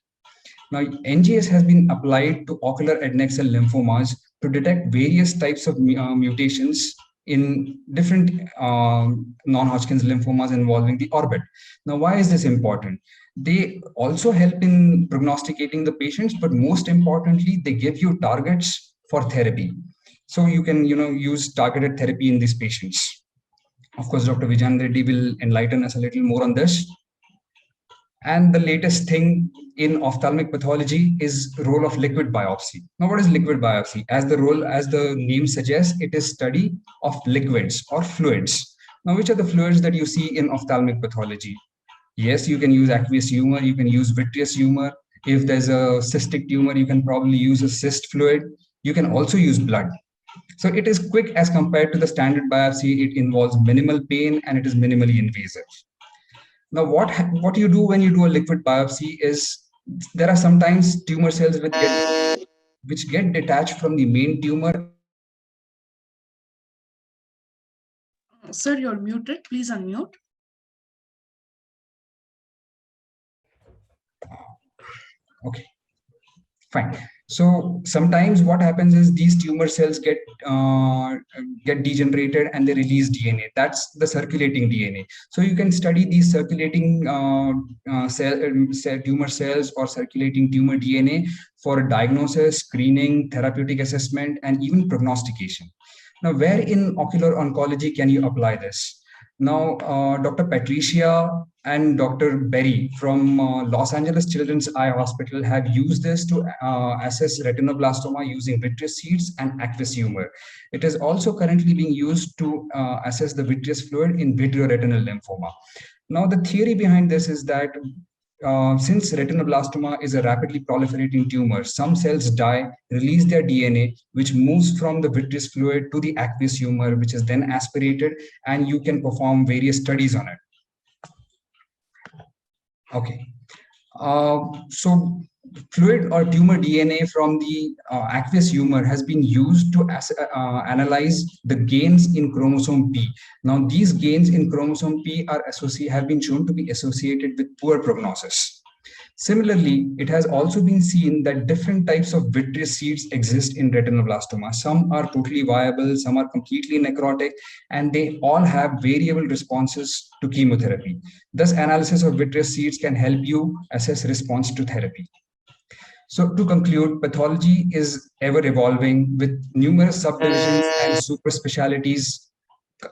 Now, NGS has been applied to ocular adnexal lymphomas to detect various types of mutations in different non-Hodgkin's lymphomas involving the orbit. Now, why is this important? They also help in prognosticating the patients, but most importantly, they give you targets for therapy. So you can, use targeted therapy in these patients. Of course, Dr. Vijayan Reddy will enlighten us a little more on this. And the latest thing in ophthalmic pathology is role of liquid biopsy. Now, what is liquid biopsy? As the name suggests, it is study of liquids or fluids. Now, which are the fluids that you see in ophthalmic pathology? Yes, you can use aqueous humor, you can use vitreous humor. If there's a cystic tumor, you can probably use a cyst fluid. You can also use blood. So it is quick as compared to the standard biopsy. It involves minimal pain and it is minimally invasive. Now, what you do when you do a liquid biopsy is there are sometimes tumor cells which get detached from the main tumor. Sir, you're muted. Please unmute. Okay, fine. So sometimes what happens is these tumor cells get degenerated and they release DNA. That's the circulating DNA. So you can study these circulating tumor cells or circulating tumor DNA for diagnosis, screening, therapeutic assessment, and even prognostication. Now, where in ocular oncology can you apply this? Now, Dr. Patricia and Dr. Berry from Los Angeles Children's Eye Hospital have used this to assess retinoblastoma using vitreous seeds and aqueous humor. It is also currently being used to assess the vitreous fluid in vitreoretinal lymphoma. Now, the theory behind this is that since retinoblastoma is a rapidly proliferating tumor, some cells die, release their DNA, which moves from the vitreous fluid to the aqueous humor, which is then aspirated, and you can perform various studies on it. Okay. So fluid or tumor DNA from the aqueous humor has been used to analyze the gains in chromosome P. Now, these gains in chromosome P have been shown to be associated with poor prognosis. Similarly, it has also been seen that different types of vitreous seeds exist in retinoblastoma. Some are totally viable, some are completely necrotic, and they all have variable responses to chemotherapy. Thus, analysis of vitreous seeds can help you assess response to therapy. So to conclude, pathology is ever evolving with numerous subdivisions and super specialties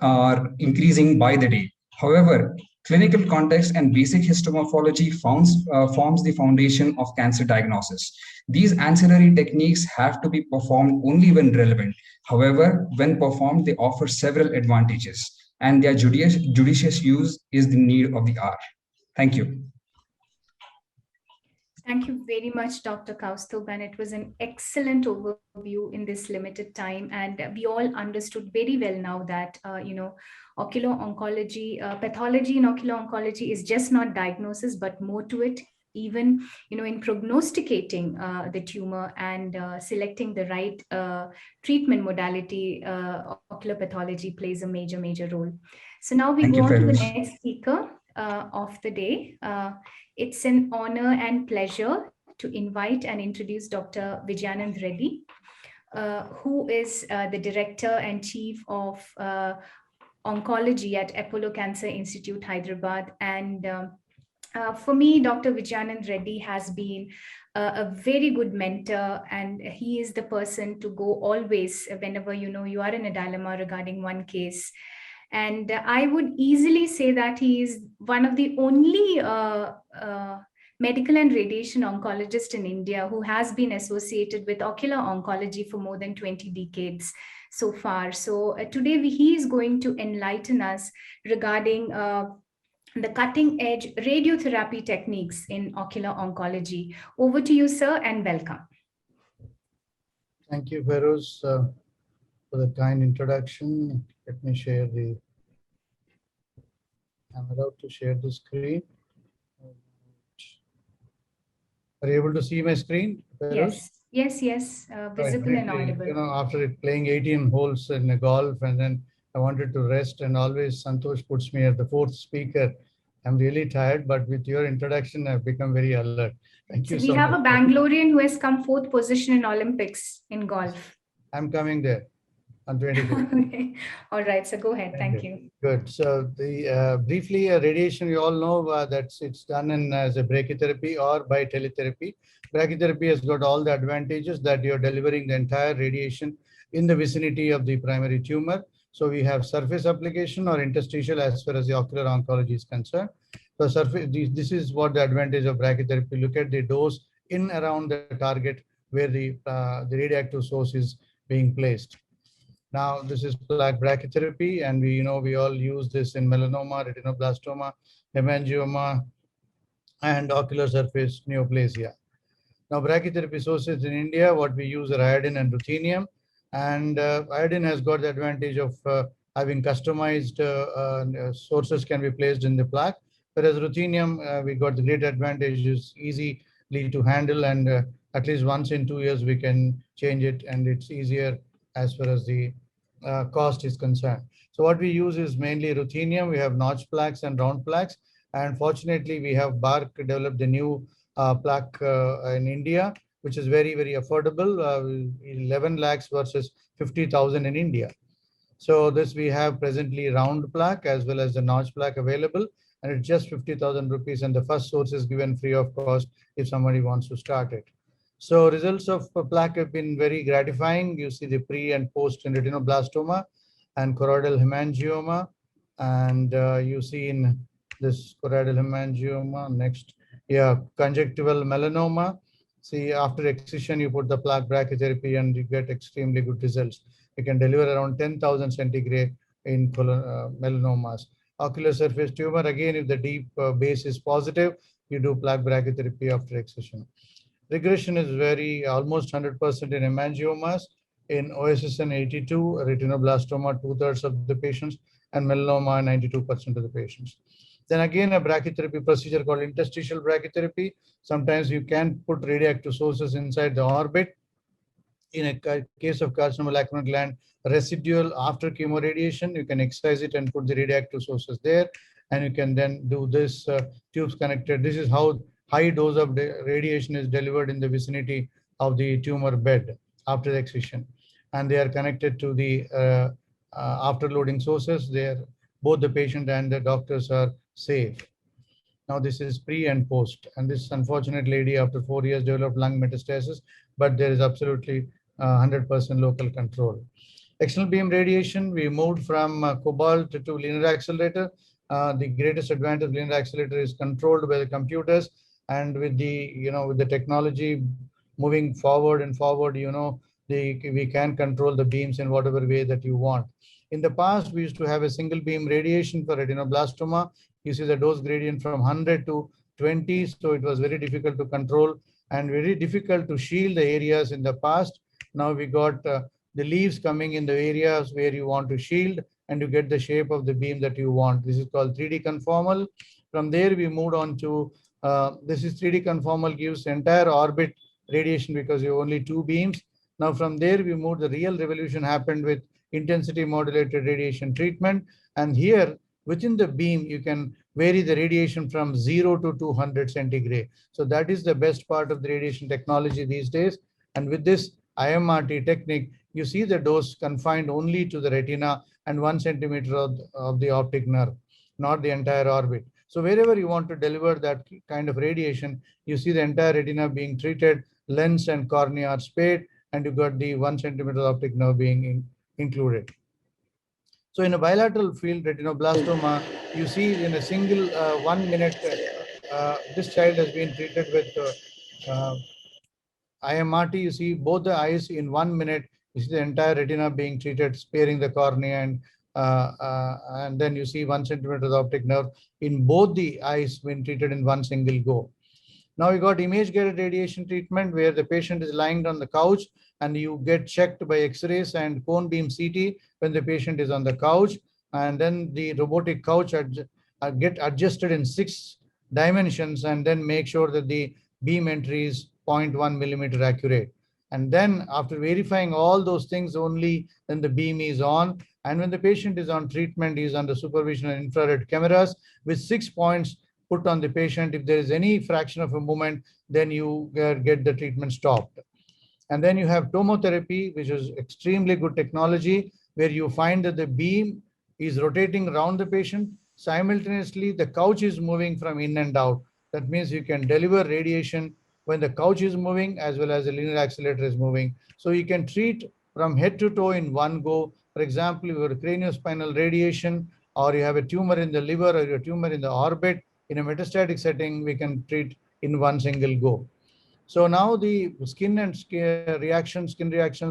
are increasing by the day. However, clinical context and basic histomorphology forms the foundation of cancer diagnosis. These ancillary techniques have to be performed only when relevant. However, when performed, they offer several advantages, and their judicious use is the need of the hour. Thank you. Thank you very much, Dr. Kaustubh, and it was an excellent overview in this limited time. And we all understood very well now that, ocular oncology, pathology in ocular oncology is just not diagnosis, but more to it, even, in prognosticating the tumor and selecting the right treatment modality, ocular pathology plays a major, major role. So now we go on to the next speaker of the day. It's an honor and pleasure to invite and introduce Dr. Vijayanand Reddy, who is the Director and Chief of Oncology at Apollo Cancer Institute, Hyderabad. And for me, Dr. Vijayanand Reddy has been a very good mentor, and he is the person to go always whenever you are in a dilemma regarding one case. And I would easily say that he is one of the only medical and radiation oncologist in India who has been associated with ocular oncology for more than 20 decades so far. So today he is going to enlighten us regarding the cutting edge radiotherapy techniques in ocular oncology. Over to you, sir, and welcome. Thank you, Feroz, for the kind introduction. Let me share the, I'm allowed to share the screen. Are you able to see my screen, Feroz? Yes, visible Right. and audible. You know, after playing 18 holes in a golf, and then I wanted to rest, and always Santosh puts me as the fourth speaker. I'm really tired, but with your introduction, I've become very alert. Thank you So so we have much. a Bangalorean who has come fourth position in Olympics in golf. I'm coming there on 25th. All right, so go ahead. Thank you. Good. So the briefly radiation, you all know that it's done in as a brachytherapy or by teletherapy. Brachytherapy has got all the advantages that you're delivering the entire radiation in the vicinity of the primary tumor. So we have surface application or interstitial as far as the ocular oncology is concerned. So surface, this is what the advantage of brachytherapy. Look at the dose in around the target where the radioactive source is being placed. Now, this is plaque brachytherapy, and we all use this in melanoma, retinoblastoma, hemangioma, and ocular surface neoplasia. Now, brachytherapy sources in India, what we use are iodine and ruthenium, and iodine has got the advantage of having customized sources can be placed in the plaque, whereas ruthenium, we got the great advantage is easily to handle, and at least once in 2 years we can change it, and it's easier as far as the cost is concerned. So what we use is mainly ruthenium. We have notch plaques and round plaques, and fortunately we have BARC developed a new plaque in India, which is very, very affordable, 11 lakhs versus 50,000 in India. So this we have presently round plaque as well as the notch plaque available, and it's just 50,000 rupees, and the first source is given free of cost if somebody wants to start it. So results of plaque have been very gratifying. You see the pre and post in retinoblastoma and choroidal hemangioma, and you see in this choroidal hemangioma next, conjunctival melanoma. See, after excision, you put the plaque brachytherapy and you get extremely good results. You can deliver around 10,000 centigrade in melanomas. Ocular surface tumor, again, if the deep base is positive, you do plaque brachytherapy after excision. Regression is very almost 100% in hemangiomas, in OSSN 82, retinoblastoma 2/3 of the patients, and melanoma 92% of the patients. Then again, a brachytherapy procedure called interstitial brachytherapy. Sometimes you can put radioactive sources inside the orbit. In a case of carcinoma lacrimal gland residual after chemoradiation, you can excise it and put the radioactive sources there, and you can then do this tubes connected. This is how high dose of radiation is delivered in the vicinity of the tumor bed after the excision, and they are connected to the afterloading sources. There, both the patient and the doctors are safe. Now this is pre and post, and this unfortunate lady after 4 years developed lung metastasis, but there is absolutely 100% local control. External beam radiation, we moved from cobalt to linear accelerator. The greatest advantage of linear accelerator is controlled by the computers, and with the technology moving forward and forward, we can control the beams in whatever way that you want. In the past, we used to have a single beam radiation for retinoblastoma. You see the dose gradient from 100 to 20, so it was very difficult to control and very difficult to shield the areas in the past. Now we got the leaves coming in the areas where you want to shield, and you get the shape of the beam that you want. This is called 3D conformal. From there, we moved on to this is 3D conformal, gives entire orbit radiation because you have only 2 beams. Now from there, we moved, the real revolution happened with intensity modulated radiation treatment. And here within the beam, you can vary the radiation from 0 to 200 centigrade. So that is the best part of the radiation technology these days. And with this IMRT technique, you see the dose confined only to the retina and 1 centimeter of the optic nerve, not the entire orbit. So wherever you want to deliver that kind of radiation, you see the entire retina being treated, lens and cornea are spared, and you got the 1 centimeter optic nerve being included. So in a bilateral field retinoblastoma, you see in a single 1 minute, this child has been treated with IMRT. You see both the eyes in 1 minute. You see the entire retina being treated, sparing the cornea, and then you see 1 centimeter of optic nerve in both the eyes when treated in one single go. Now you got image-guided radiation treatment where the patient is lying on the couch and you get checked by X-rays and cone beam CT when the patient is on the couch, and then the robotic couch get adjusted in 6 dimensions and then make sure that the beam entry is 0.1 millimeter accurate. And then after verifying all those things only, then the beam is on. And when the patient is on treatment, he is under supervision of infrared cameras with 6 points put on the patient. If there is any fraction of a movement, then you get the treatment stopped. And then you have tomotherapy, which is extremely good technology, where you find that the beam is rotating around the patient. Simultaneously, the couch is moving from in and out. That means you can deliver radiation when the couch is moving as well as the linear accelerator is moving. So you can treat from head to toe in one go. For example, you have a craniospinal radiation, or you have a tumor in the liver, or a tumor in the orbit. In a metastatic setting, we can treat in one single go. So now the skin and skin reactions,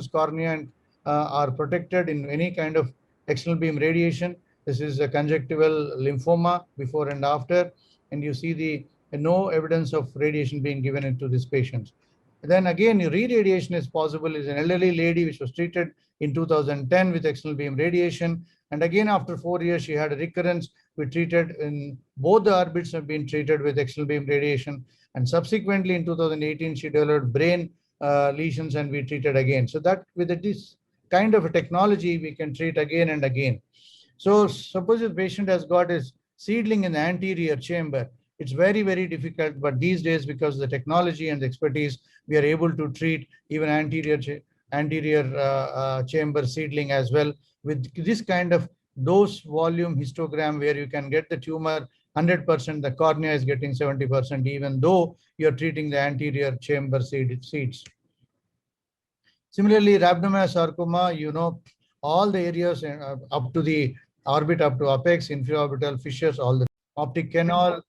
cornea and, are protected in any kind of external beam radiation. This is a conjunctival lymphoma before and after, and you see the no evidence of radiation being given into these patients. Then again, re-radiation is possible. Is an elderly lady which was treated in 2010 with external beam radiation, and again after 4 years she had a recurrence. We treated in both the orbits have been treated with external beam radiation, and subsequently in 2018 she developed brain lesions and we treated again. So that with this kind of a technology we can treat again and again. So suppose the patient has got his seedling in the anterior chamber. It's very, very difficult, but these days because of the technology and the expertise, we are able to treat even anterior chamber seedling as well with this kind of dose volume histogram where you can get the tumor 100%, the cornea is getting 70%, even though you're treating the anterior chamber seeds. Similarly, rhabdomyosarcoma, you know, all the areas up to the orbit, up to apex, inferior orbital fissures, all the optic canal,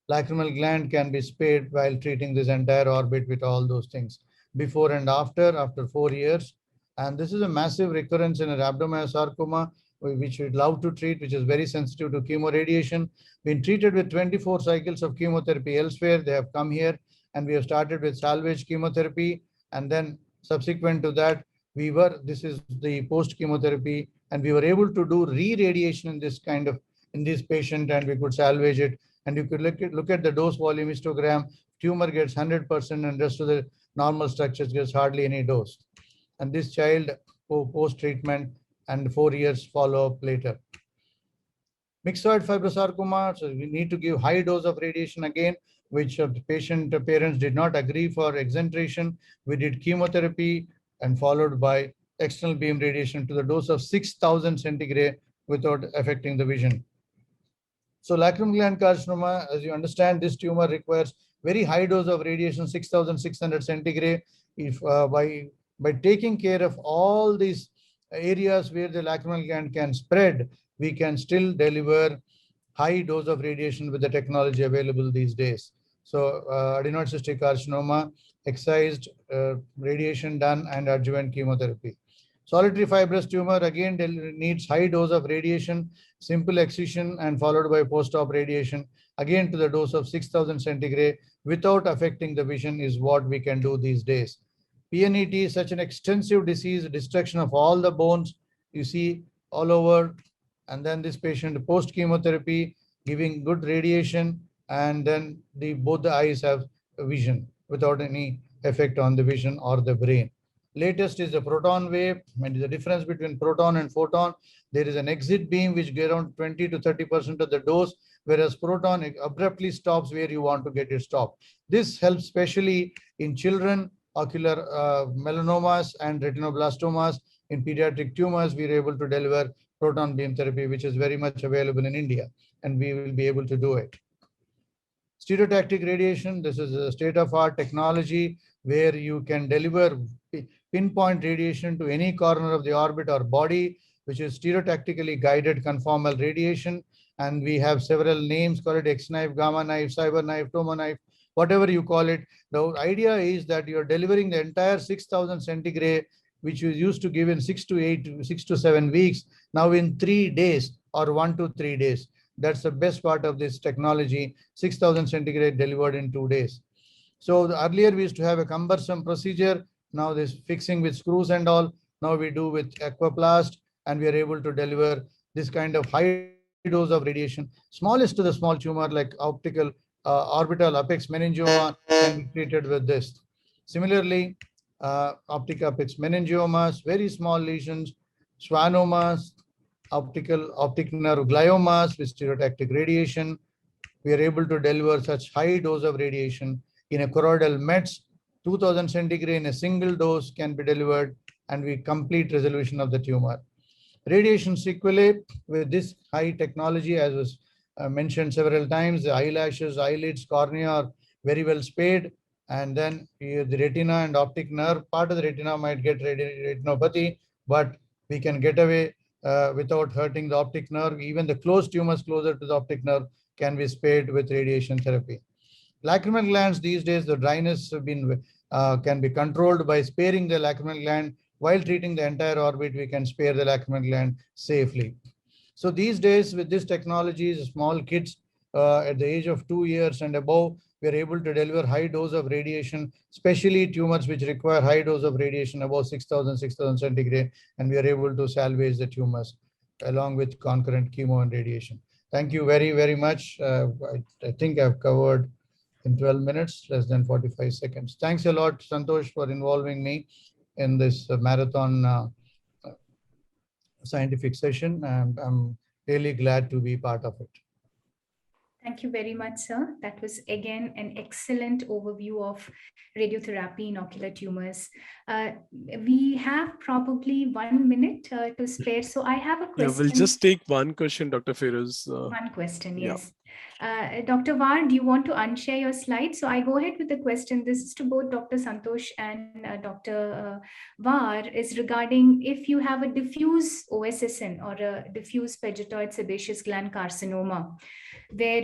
lacrimal gland can be spared while treating this entire orbit with all those things. Before and after 4 years. And this is a massive recurrence in a rhabdomyosarcoma, which we'd love to treat, which is very sensitive to chemoradiation. Been treated with 24 cycles of chemotherapy elsewhere. They have come here and we have started with salvage chemotherapy. And then subsequent to that, this is the post-chemotherapy, and we were able to do re-radiation in this patient, and we could salvage it. And you could look at the dose volume histogram, tumor gets 100% and rest of the normal structures gets hardly any dose. And this child post-treatment and 4 years follow-up later. Mixoid fibrosarcoma, so we need to give high dose of radiation again, which the patient parents did not agree for exenteration. We did chemotherapy and followed by external beam radiation to the dose of 6,000 centigrade without affecting the vision. So lacrimal gland carcinoma, as you understand, this tumor requires very high dose of radiation, 6,600 centigrade. If by taking care of all these areas where the lacrimal gland can spread, we can still deliver high dose of radiation with the technology available these days. So adenoid cystic carcinoma, excised radiation done and adjuvant chemotherapy. Solitary fibrous tumor again needs high dose of radiation, simple excision and followed by post-op radiation, again to the dose of 6,000 centigrade without affecting the vision is what we can do these days. PNET is such an extensive disease, destruction of all the bones you see all over. And then this patient post-chemotherapy giving good radiation, and then both the eyes have vision without any effect on the vision or the brain. Latest is the proton wave. And the difference between proton and photon, there is an exit beam which gives around 20 to 30% of the dose, whereas proton abruptly stops where you want to get it stopped. This helps especially in children, ocular melanomas and retinoblastomas. In pediatric tumors, we are able to deliver proton beam therapy, which is very much available in India, and we will be able to do it. Stereotactic radiation, this is a state-of-art technology where you can deliver pinpoint radiation to any corner of the orbit or body, which is stereotactically guided conformal radiation. And we have several names, call it X-knife, gamma knife, cyber knife, tomo knife, whatever you call it. The idea is that you're delivering the entire 6,000 centigrade, which you used to give in 6 to 7 weeks, now in 3 days or 1 to 3 days. That's the best part of this technology, 6,000 centigrade delivered in 2 days. So earlier we used to have a cumbersome procedure. Now this fixing with screws and all, now we do with aquaplast, and we are able to deliver this kind of high dose of radiation, smallest to the small tumor like optical orbital apex meningioma can be treated with this. Similarly, optic apex meningiomas, very small lesions, schwannomas, optic nerve gliomas with stereotactic radiation. We are able to deliver such high dose of radiation in a choroidal mets. 2000 centigrade in a single dose can be delivered, and we complete resolution of the tumor. Radiation sequelae with this high technology, as was mentioned several times, the eyelashes, eyelids, cornea are very well spared, and then the retina and optic nerve, part of the retina might get retinopathy, but we can get away without hurting the optic nerve. Even the closed tumors closer to the optic nerve can be spared with radiation therapy. Lacrimal glands, these days the dryness can be controlled by sparing the lacrimal gland. While treating the entire orbit, we can spare the lacrimal gland safely. So these days with this technology, small kids at the age of 2 years and above, we are able to deliver high dose of radiation, especially tumors which require high dose of radiation above 6,000 centigrade, and we are able to salvage the tumors along with concurrent chemo and radiation. Thank you very, very much. I think I've covered in 12 minutes, less than 45 seconds. Thanks a lot, Santosh, for involving me in this marathon scientific session. I'm really glad to be part of it. Thank you very much, sir. That was again an excellent overview of radiotherapy in ocular tumors. We have probably 1 minute to spare. So I have a question. Yeah, we'll just take one question, Dr. Feroz. One question, yeah. yes. Dr. Var, do you want to unshare your slide? So I go ahead with the question. This is to both Dr. Santosh and Dr. Var, is regarding if you have a diffuse OSSN or a diffuse pegytoid sebaceous gland carcinoma, where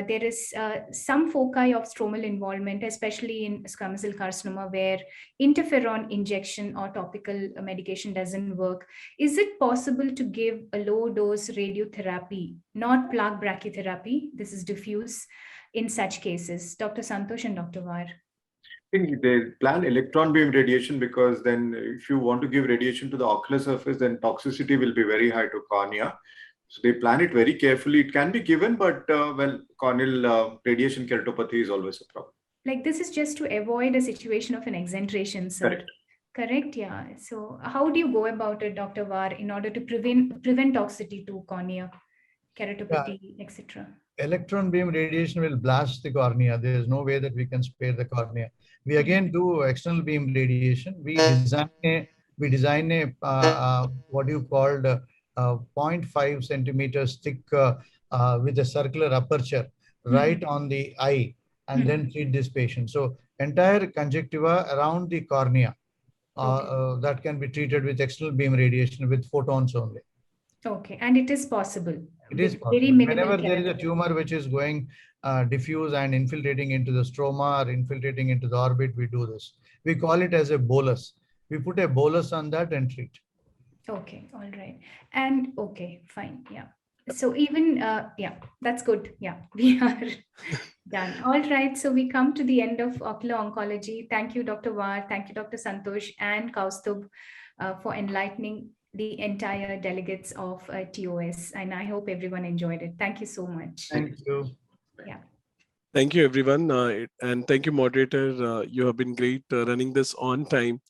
there is some foci of stromal involvement, especially in squamous cell carcinoma, where interferon injection or topical medication doesn't work. Is it possible to give a low dose radiotherapy, not plaque brachytherapy? This is diffuse in such cases. Dr. Santosh and Dr. Var. I think they plan electron beam radiation, because then if you want to give radiation to the ocular surface, then toxicity will be very high to cornea. So they plan it very carefully. It can be given, but corneal radiation keratopathy is always a problem. Like this is just to avoid a situation of an exenteration, sir. Correct. Correct, yeah. So how do you go about it, Dr. Var, in order to prevent toxicity to cornea, keratopathy, etc.? Electron beam radiation will blast the cornea. There is no way that we can spare the cornea. We again do external beam radiation. We design a what you called 0.5 centimeters thick with a circular aperture right on the eye, and then treat this patient. So entire conjunctiva around the cornea that can be treated with external beam radiation with photons only. Okay, and it is possible. It is possible. Very minimal. Whenever there is a tumor which is going diffuse and infiltrating into the stroma or infiltrating into the orbit, we do this. We call it as a bolus. We put a bolus on that and treat. Okay, all right. And okay, fine. Yeah. So even, yeah, that's good. Yeah, we are done. All right. So we come to the end of ocular oncology. Thank you, Dr. Var. Thank you, Dr. Santosh and Kaustubh for enlightening the entire delegates of TOS. And I hope everyone enjoyed it. Thank you so much. Thank you. Yeah. Thank you, everyone. And thank you, moderator. You have been great running this on time.